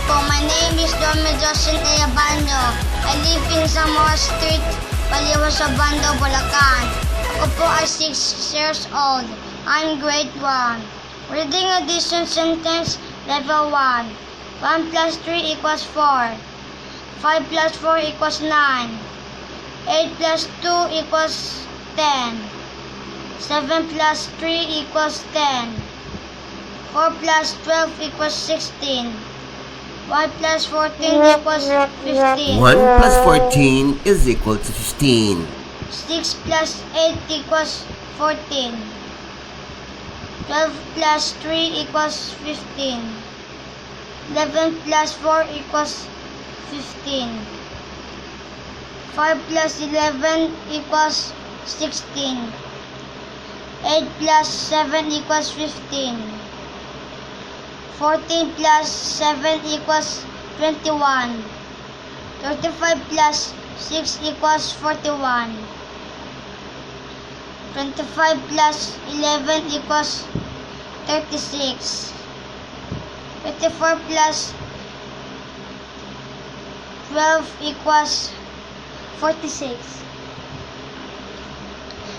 po. My name is Domi Jocelyn Ayabanyo. I live in Zamora Street, Baliwa sa Bando, Bulacan. Ako po ay 6 years old. I'm grade 1. Reading addition sentence level 1. 1 plus 3 equals 4. 5 plus 4 equals 9. 8 plus 2 equals 10. 7 plus 3 equals 10. 4 plus 12 equals 16. 1 plus 14 equals 15. 1 plus 14 is equal to 15. 6 plus 8 equals 14. 12 plus 3 equals 15. 11 plus 4 equals 15. 5 plus 11 equals 16. 8 plus 7 equals 15. 14 plus 7 equals 21. 35 plus 6 equals 41. 25 plus 11 equals 36. 24 plus 12 equals 46.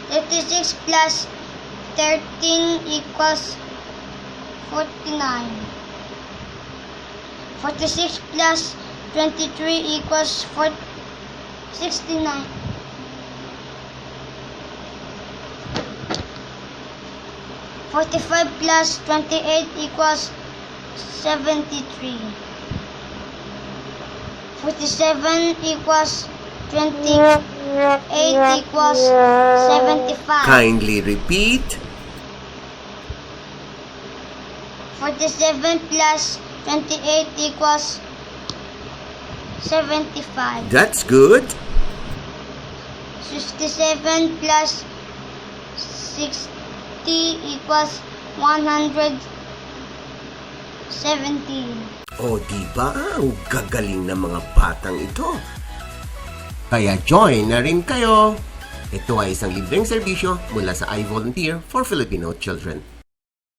36 plus 13 equals 49. 46 plus 23 equals 69. 45 plus 28 equals 73. 47 equals 28 equals 75. Kindly repeat. 47 plus 28 equals 75. That's good. 57 plus 60 equals 117. O diba, ang gagaling ng mga batang ito. Kaya join na rin kayo. Ito ay isang libreng serbisyo mula sa iVolunteer for Filipino Children.